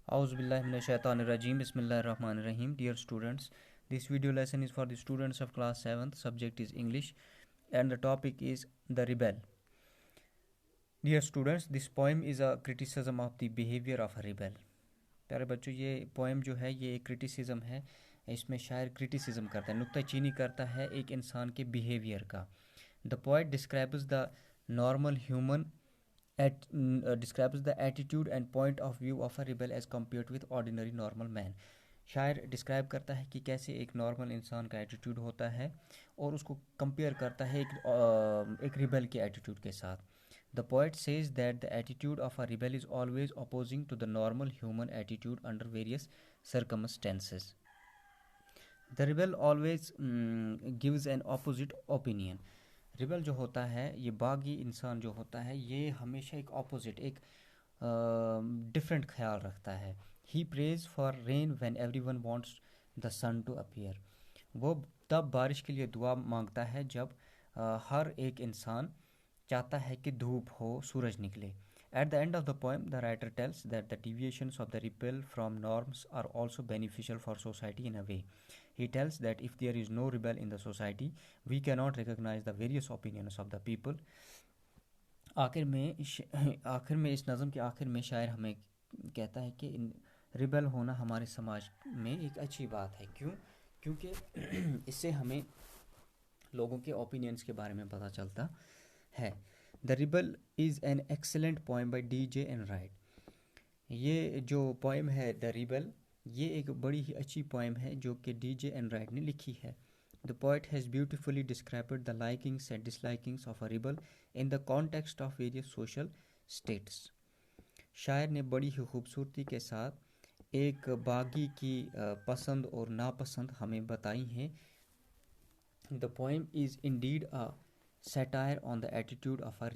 Auzubillahiminash-shaytanir-rajim. Bismillahir-rahmanir-rahim. Dear students, this video lesson is for the students of class 7th. Subject is English and the topic is The Rebel. Dear students, this poem is a criticism of the behavior of a rebel. प्यारे बच्चों, ये poem जो है ये एक criticism है. इसमें शायर क्रिटिसिज्म करता है, नुक्ताचीनी करता है एक इंसान के बिहेवियर का. The poet describes the normal human describes the attitude and point of view of a rebel as compared with ordinary normal man. शायर डिस्क्राइब करता है कि कैसे एक नॉर्मल इंसान का एटीट्यूड होता है और उसको कंपेयर करता है एक रिबेल के एटीट्यूड के साथ. The poet says that the attitude of a rebel is always opposing to the normal human attitude under various circumstances. The rebel always gives an opposite opinion. Rebel जो होता है, ये बागी इंसान जो होता है, ये हमेशा एक ऑपोजिट, एक डिफरेंट ख्याल रखता है. He prays for rain when everyone wants the sun to appear. वो तब बारिश के लिए दुआ मांगता है जब हर एक इंसान चाहता है कि धूप हो, सूरज निकले. At the end of the poem, the writer tells that the deviations of the rebel from norms are also beneficial for society in a way. He tells that if there is no rebel in the society, we cannot recognize the various opinions of the people. आखिर में इस नज़म के आखिर में शायर हमें कहता है कि रिबल होना हमारे समाज में एक अच्छी बात है. क्यों? क्योंकि इससे हमें लोगों के ओपिनियंस के बारे में पता चलता है. The rebel is an excellent poem by DJ Enright. ये जो पोएम है द रिबल, ये एक बड़ी ही अच्छी पोएम है जो कि DJ एनराइट ने लिखी है. The poet has beautifully described the likings and dislikings of a rebel in the context of various social states. शायर ने बड़ी ही खूबसूरती के साथ एक बागी की पसंद और नापसंद हमें बताई हैं. The poem is indeed a satire on the attitude of a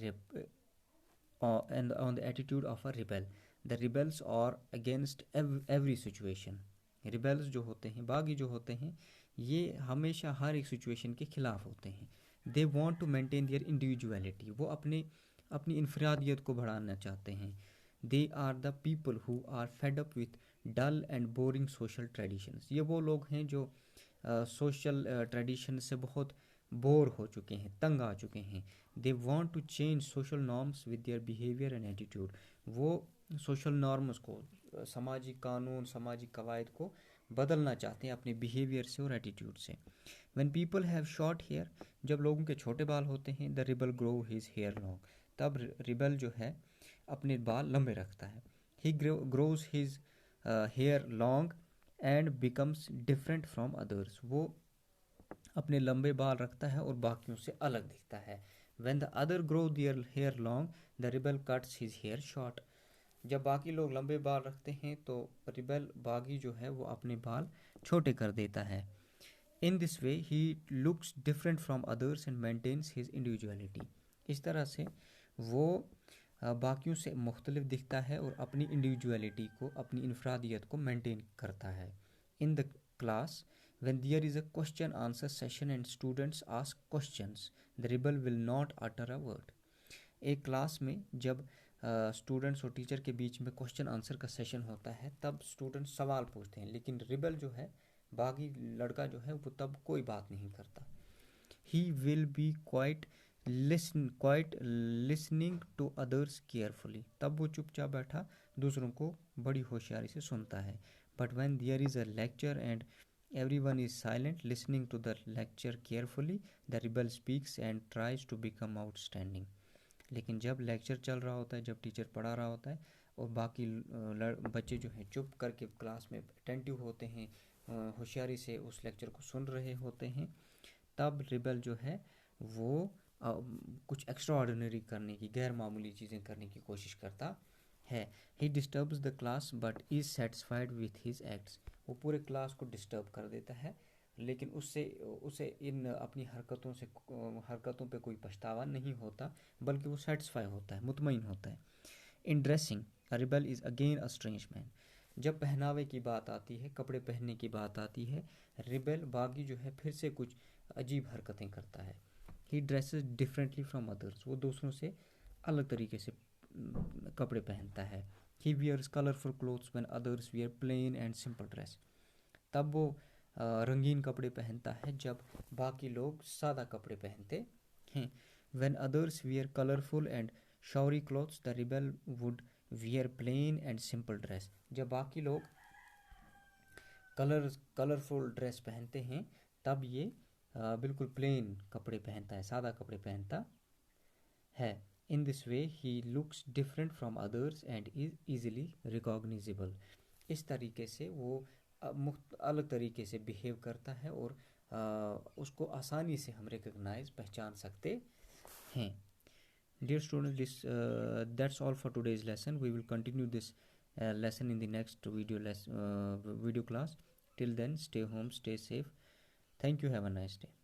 rebel. The rebels are against every situation. Rebels जो होते हैं, बागी जो होते हैं, ये हमेशा हर एक सिचुएशन के खिलाफ होते हैं. They want to maintain their individuality. वो अपनी इनफरादियत को बढ़ाना चाहते हैं. They are the people who are fed up with dull and boring social traditions. ये वो लोग हैं जो सोशल ट्रेडिशन से बहुत बोर हो चुके हैं, तंग आ चुके हैं. They want to change social norms with their behaviour and attitude. वो सोशल नॉर्म्स को, समाजी कानून, समाजी कवायद को बदलना चाहते हैं अपने बिहेवियर से और एटीट्यूड से. When people have short hair, जब लोगों के छोटे बाल होते हैं, the rebel grow his hair long. तब रिबल जो है अपने बाल लंबे रखता है. He grows his hair long and becomes different from others. वो अपने लंबे बाल रखता है और बाकियों से अलग दिखता है. When the other grow their hair long, the rebel cuts his hair short. जब बाकी लोग लंबे बाल रखते हैं तो रिबल बागी जो है वो अपने बाल छोटे कर देता है. In this way, he looks different from others and maintains his individuality. इस तरह से वो बाकियों से मुख्तलिफ दिखता है और अपनी इंडिविजुअलिटी को, अपनी इनफरादियत को मेंटेन करता है. In the class, when there is a question answer session and students ask questions, the rebel will not utter a word. एक क्लास में जब स्टूडेंट्स और टीचर के बीच में क्वेश्चन आंसर का सेशन होता है, तब स्टूडेंट्स सवाल पूछते हैं, लेकिन रिबल जो है, बागी लड़का जो है, वो तब कोई बात नहीं करता. He will be quite listening to others carefully. तब वो चुपचाप बैठा दूसरों को बड़ी होशियारी से सुनता है. But when there is a lecture and everyone is silent listening to the lecture carefully, the rebel speaks and tries to become outstanding. लेकिन जब लेक्चर चल रहा होता है, जब टीचर पढ़ा रहा होता है और बाकी बच्चे जो हैं चुप करके क्लास में अटेंटिव होते हैं, होशियारी से उस लेक्चर को सुन रहे होते हैं, तब रिबल जो है वो कुछ एक्स्ट्रा ऑर्डिनरी करने की, गैर मामूली चीज़ें करने की कोशिश करता है. He disturbs the class but is satisfied with his acts. वो पूरे क्लास को डिस्टर्ब कर देता है, लेकिन उसे इन अपनी हरकतों पे कोई पछतावा नहीं होता, बल्कि वो सेटिस्फाई होता है, मुतमईन होता है. In dressing, a rebel is again a strange man. जब पहनावे की बात आती है, कपड़े पहनने की बात आती है, रिबल बागी जो है फिर से कुछ अजीब हरकतें करता है. ही ड्रेसेस डिफरेंटली फ्रॉम अदर्स. वो दूसरों से अलग तरीके से कपड़े पहनता है. He wears colorful clothes when others wear plain and simple dress. तब वो रंगीन कपड़े पहनता है जब बाकी लोग सादा कपड़े पहनते हैं. When others wear colorful and showery clothes, the rebel would wear plain and simple dress. जब बाकी लोग कलरफुल ड्रेस पहनते हैं तब ये बिल्कुल प्लेन कपड़े पहनता है, सादा कपड़े पहनता है. In this way he looks different from others and is easily recognizable. इस तरीके से वो अलग तरीके से बिहेव करता है और उसको आसानी से हम रिकग्नाइज पहचान सकते हैं. Dear students, that's all for today's lesson. We will continue this lesson in the next video class. Till then, stay home, stay safe. Thank you. Have a nice day.